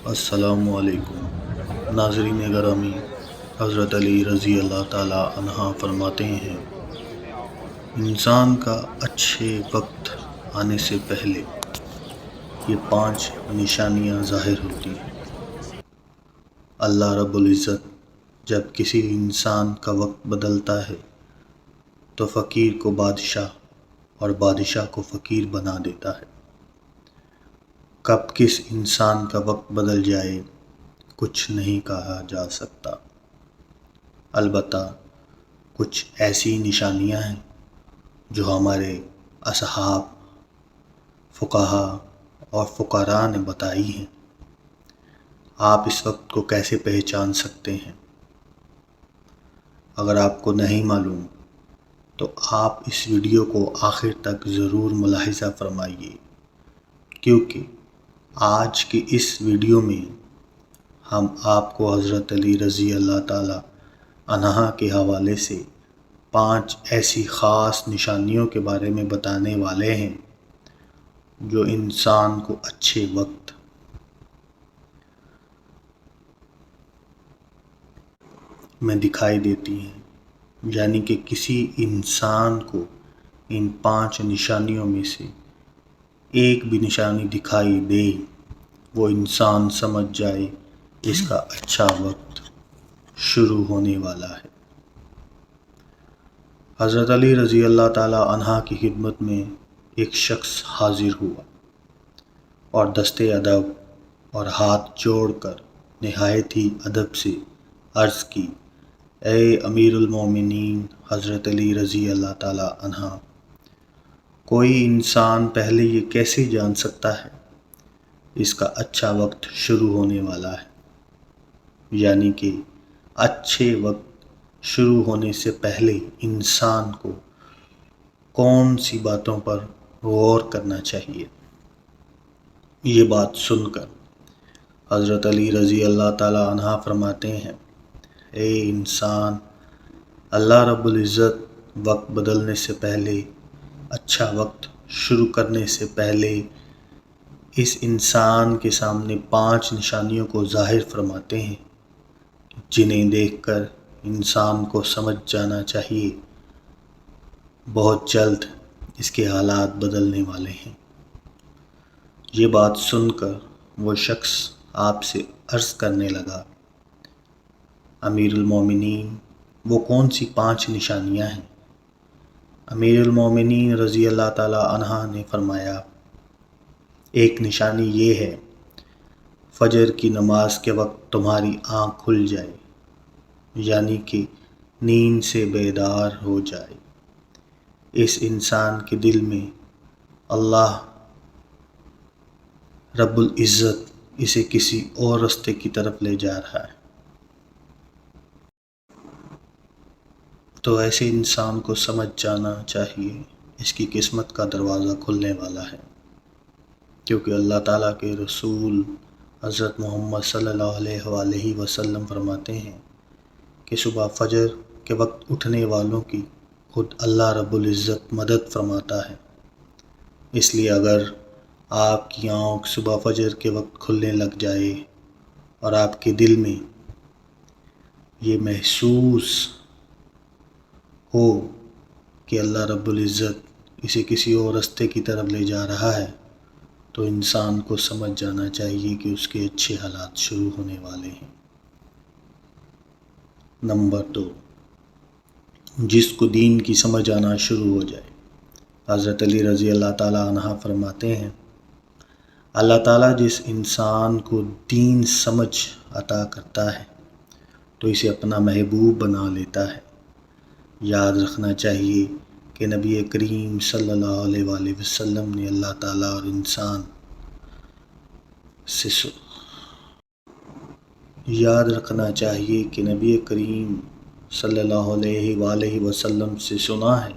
السلام علیکم ناظرین گرامی، حضرت علی رضی اللہ تعالی عنہ فرماتے ہیں، انسان کا اچھے وقت آنے سے پہلے یہ 5 نشانیاں ظاہر ہوتی ہیں۔ اللہ رب العزت جب کسی انسان کا وقت بدلتا ہے تو فقیر کو بادشاہ اور بادشاہ کو فقیر بنا دیتا ہے۔ کب کس انسان کا وقت بدل جائے کچھ نہیں کہا جا سکتا، البتہ کچھ ایسی نشانیاں ہیں جو ہمارے اصحاب، فقہا اور فقراء نے بتائی ہیں۔ آپ اس وقت کو کیسے پہچان سکتے ہیں؟ اگر آپ کو نہیں معلوم تو آپ اس ویڈیو کو آخر تک ضرور ملاحظہ فرمائیے، کیونکہ آج کی اس ویڈیو میں ہم آپ کو حضرت علی رضی اللہ تعالی عنہ کے حوالے سے 5 ایسی خاص نشانیوں کے بارے میں بتانے والے ہیں جو انسان کو اچھے وقت میں دکھائی دیتی ہیں، یعنی کہ کسی انسان کو ان 5 نشانیوں میں سے ایک بھی نشانی دکھائی دے، وہ انسان سمجھ جائے اس کا اچھا وقت شروع ہونے والا ہے۔ حضرت علی رضی اللہ تعالی عنہ کی خدمت میں ایک شخص حاضر ہوا اور دست ادب اور ہاتھ جوڑ کر نہایت ہی ادب سے عرض کی، اے امیر المومنین حضرت علی رضی اللہ تعالی عنہ، کوئی انسان پہلے یہ کیسے جان سکتا ہے اس کا اچھا وقت شروع ہونے والا ہے؟ یعنی کہ اچھے وقت شروع ہونے سے پہلے انسان کو کون سی باتوں پر غور کرنا چاہیے۔ یہ بات سن کر حضرت علی رضی اللہ تعالی عنہ فرماتے ہیں، اے انسان، اللہ رب العزت وقت بدلنے سے پہلے، اچھا وقت شروع کرنے سے پہلے اس انسان کے سامنے 5 نشانیوں کو ظاہر فرماتے ہیں، جنہیں دیکھ کر انسان کو سمجھ جانا چاہیے بہت جلد اس کے حالات بدلنے والے ہیں۔ یہ بات سن کر وہ شخص آپ سے عرض کرنے لگا، امیر المومنین، وہ کون سی 5 نشانیاں ہیں؟ امیر المومنین رضی اللہ تعالی عنہ نے فرمایا، ایک نشانی یہ ہے، فجر کی نماز کے وقت تمہاری آنکھ کھل جائے، یعنی کہ نیند سے بیدار ہو جائے۔ اس انسان کے دل میں اللہ رب العزت اسے کسی اور راستے کی طرف لے جا رہا ہے، تو ایسے انسان کو سمجھ جانا چاہیے اس کی قسمت کا دروازہ کھلنے والا ہے، کیونکہ اللہ تعالیٰ کے رسول حضرت محمد صلی اللہ علیہ وآلہ وسلم فرماتے ہیں کہ صبح فجر کے وقت اٹھنے والوں کی خود اللہ رب العزت مدد فرماتا ہے۔ اس لیے اگر آپ کی آنکھ صبح فجر کے وقت کھلنے لگ جائے اور آپ کے دل میں یہ محسوس ہو کہ اللہ رب العزت اسے کسی اور راستے کی طرف لے جا رہا ہے، تو انسان کو سمجھ جانا چاہیے کہ اس کے اچھے حالات شروع ہونے والے ہیں۔ نمبر 2، جس کو دین کی سمجھ آنا شروع ہو جائے۔ حضرت علی رضی اللہ تعالی عنہ فرماتے ہیں، اللہ تعالیٰ جس انسان کو دین سمجھ عطا کرتا ہے تو اسے اپنا محبوب بنا لیتا ہے۔ یاد رکھنا چاہیے کہ نبی کریم صلی اللہ علیہ وآلہ وسلم نے اللہ تعالیٰ اور انسان سے صلی اللہ علیہ وآلہ وسلم سے سنا ہے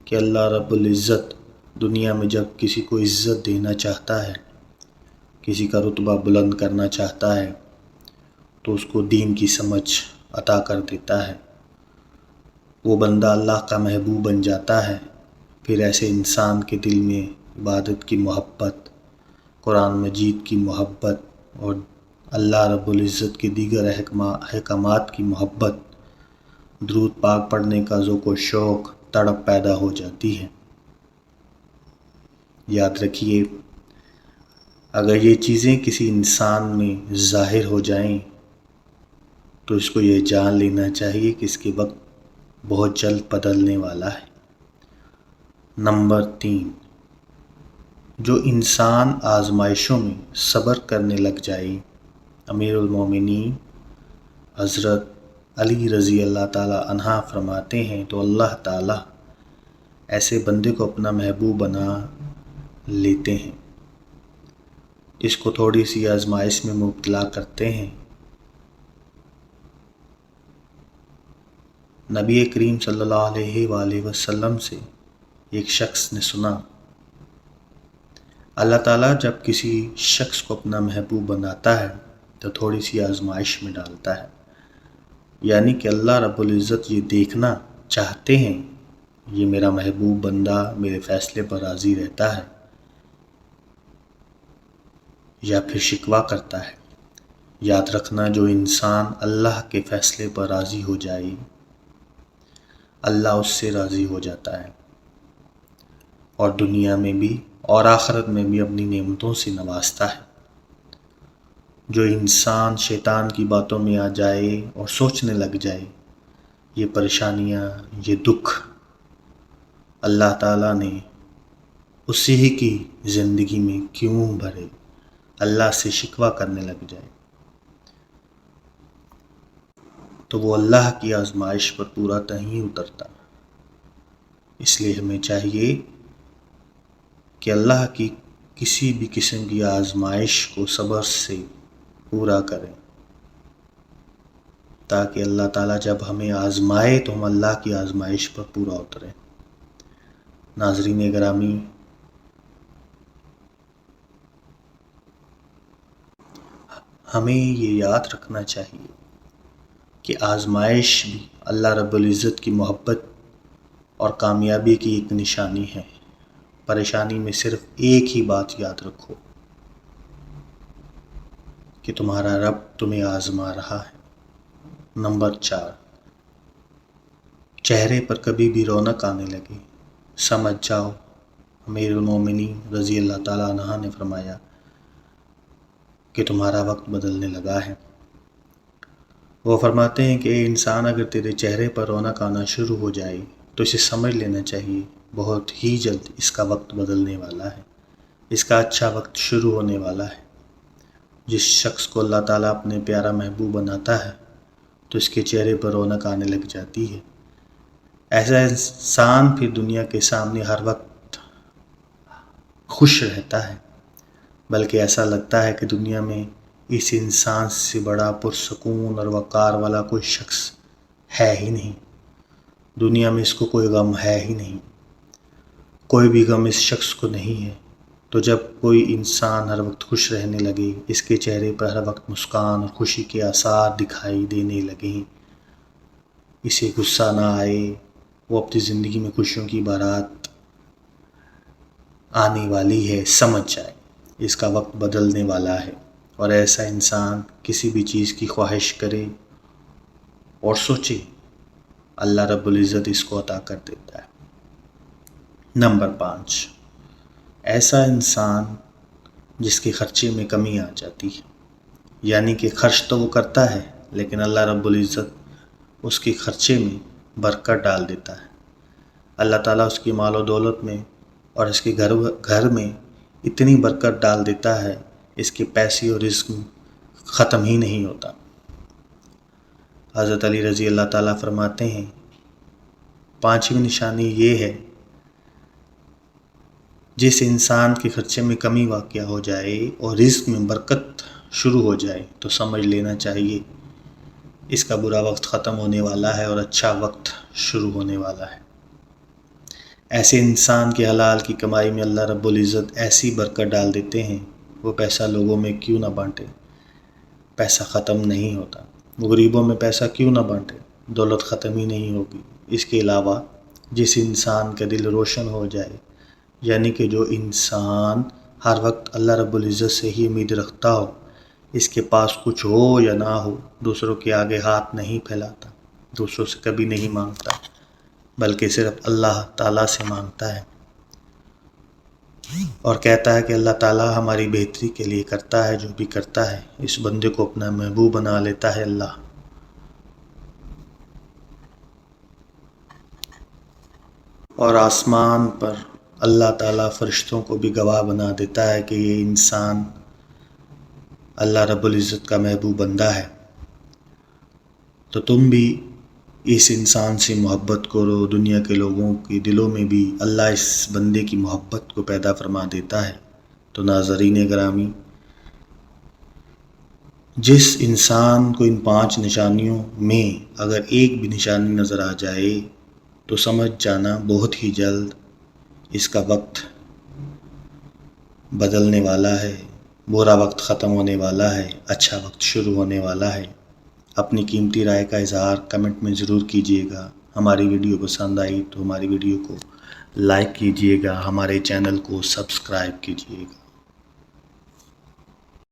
کہ اللہ رب العزت دنیا میں جب کسی کو عزت دینا چاہتا ہے، کسی کا رتبہ بلند کرنا چاہتا ہے، تو اس کو دین کی سمجھ عطا کر دیتا ہے، وہ بندہ اللہ کا محبوب بن جاتا ہے۔ پھر ایسے انسان کے دل میں عبادت کی محبت، قرآن مجید کی محبت اور اللہ رب العزت کے دیگر احکامات کی محبت، درود پاک پڑھنے کا ذوق و شوق، تڑپ پیدا ہو جاتی ہے۔ یاد رکھیے، اگر یہ چیزیں کسی انسان میں ظاہر ہو جائیں تو اس کو یہ جان لینا چاہیے کہ اس کے وقت بہت جلد بدلنے والا ہے۔ نمبر 3، جو انسان آزمائشوں میں صبر کرنے لگ جائے، امیر المومنین حضرت علی رضی اللہ تعالی عنہ فرماتے ہیں تو اللہ تعالی ایسے بندے کو اپنا محبوب بنا لیتے ہیں، اس کو تھوڑی سی آزمائش میں مبتلا کرتے ہیں۔ نبی کریم صلی اللہ علیہ وآلہ وسلم سے ایک شخص نے سنا، اللہ تعالیٰ جب کسی شخص کو اپنا محبوب بناتا ہے تو تھوڑی سی آزمائش میں ڈالتا ہے، یعنی کہ اللہ رب العزت یہ دیکھنا چاہتے ہیں یہ میرا محبوب بندہ میرے فیصلے پر راضی رہتا ہے یا پھر شکوہ کرتا ہے۔ یاد رکھنا، جو انسان اللہ کے فیصلے پر راضی ہو جائے اللہ اس سے راضی ہو جاتا ہے، اور دنیا میں بھی اور آخرت میں بھی اپنی نعمتوں سے نوازتا ہے۔ جو انسان شیطان کی باتوں میں آ جائے اور سوچنے لگ جائے یہ پریشانیاں، یہ دکھ اللہ تعالیٰ نے اسی ہی کی زندگی میں کیوں بھرے، اللہ سے شکوہ کرنے لگ جائے تو وہ اللہ کی آزمائش پر پورا نہیں اترتا۔ اس لیے ہمیں چاہیے کہ اللہ کی کسی بھی قسم کی آزمائش کو صبر سے پورا کریں، تاکہ اللہ تعالیٰ جب ہمیں آزمائے تو ہم اللہ کی آزمائش پر پورا اتریں۔ ناظرین گرامی، ہمیں یہ یاد رکھنا چاہیے کہ آزمائش بھی اللہ رب العزت کی محبت اور کامیابی کی ایک نشانی ہے۔ پریشانی میں صرف ایک ہی بات یاد رکھو کہ تمہارا رب تمہیں آزما رہا ہے۔ نمبر 4، چہرے پر کبھی بھی رونق آنے لگے، سمجھ جاؤ امیر المومنین رضی اللہ تعالیٰ عنہ نے فرمایا کہ تمہارا وقت بدلنے لگا ہے۔ وہ فرماتے ہیں کہ اے انسان، اگر تیرے چہرے پر رونق آنا شروع ہو جائے تو اسے سمجھ لینا چاہیے بہت ہی جلد اس کا وقت بدلنے والا ہے، اس کا اچھا وقت شروع ہونے والا ہے۔ جس شخص کو اللہ تعالیٰ اپنے پیارا محبوب بناتا ہے تو اس کے چہرے پر رونق آنے لگ جاتی ہے۔ ایسا انسان پھر دنیا کے سامنے ہر وقت خوش رہتا ہے، بلکہ ایسا لگتا ہے کہ دنیا میں اس انسان سے بڑا پرسکون اور وقار والا کوئی شخص ہے ہی نہیں۔ دنیا میں اس کو کوئی غم ہے ہی نہیں، کوئی بھی غم اس شخص کو نہیں ہے۔ تو جب کوئی انسان ہر وقت خوش رہنے لگے، اس کے چہرے پر ہر وقت مسکان اور خوشی کے آثار دکھائی دینے لگیں، اسے غصہ نہ آئے، وہ اپنی زندگی میں خوشیوں کی بارات آنے والی ہے، سمجھ جائے اس کا وقت بدلنے والا ہے، اور ایسا انسان کسی بھی چیز کی خواہش کرے اور سوچے اللہ رب العزت اس کو عطا کر دیتا ہے۔ نمبر 5، ایسا انسان جس کے خرچے میں کمی آ جاتی ہے، یعنی کہ خرچ تو وہ کرتا ہے لیکن اللہ رب العزت اس کے خرچے میں برکت ڈال دیتا ہے۔ اللہ تعالیٰ اس کی مال و دولت میں اور اس کے گھر میں اتنی برکت ڈال دیتا ہے، اس کے پیسے اور رزق ختم ہی نہیں ہوتا۔ حضرت علی رضی اللہ تعالیٰ فرماتے ہیں 5ویں نشانی یہ ہے، جس انسان کے خرچے میں کمی واقع ہو جائے اور رزق میں برکت شروع ہو جائے تو سمجھ لینا چاہیے اس کا برا وقت ختم ہونے والا ہے اور اچھا وقت شروع ہونے والا ہے۔ ایسے انسان کے حلال کی کمائی میں اللہ رب العزت ایسی برکت ڈال دیتے ہیں، وہ پیسہ لوگوں میں کیوں نہ بانٹے، پیسہ ختم نہیں ہوتا۔ وہ غریبوں میں پیسہ کیوں نہ بانٹے، دولت ختم ہی نہیں ہوگی۔ اس کے علاوہ جس انسان کا دل روشن ہو جائے، یعنی کہ جو انسان ہر وقت اللہ رب العزت سے ہی امید رکھتا ہو، اس کے پاس کچھ ہو یا نہ ہو دوسروں کے آگے ہاتھ نہیں پھیلاتا، دوسروں سے کبھی نہیں مانگتا، بلکہ صرف اللہ تعالیٰ سے مانگتا ہے، اور کہتا ہے کہ اللہ تعالیٰ ہماری بہتری کے لیے کرتا ہے جو بھی کرتا ہے، اس بندے کو اپنا محبوب بنا لیتا ہے اللہ۔ اور آسمان پر اللہ تعالیٰ فرشتوں کو بھی گواہ بنا دیتا ہے کہ یہ انسان اللہ رب العزت کا محبوب بندہ ہے۔ تو تم بھی اس انسان سے محبت کرو، دنیا کے لوگوں کے دلوں میں بھی اللہ اس بندے کی محبت کو پیدا فرما دیتا ہے۔ تو ناظرین گرامی، جس انسان کو ان 5 نشانیوں میں اگر ایک بھی نشانی نظر آ جائے تو سمجھ جانا بہت ہی جلد اس کا وقت بدلنے والا ہے، برا وقت ختم ہونے والا ہے، اچھا وقت شروع ہونے والا ہے۔ اپنی قیمتی رائے کا اظہار کمنٹ میں ضرور کیجیے گا۔ ہماری ویڈیو پسند آئی تو ہماری ویڈیو کو لائک کیجیے گا، ہمارے چینل کو سبسکرائب کیجیے گا۔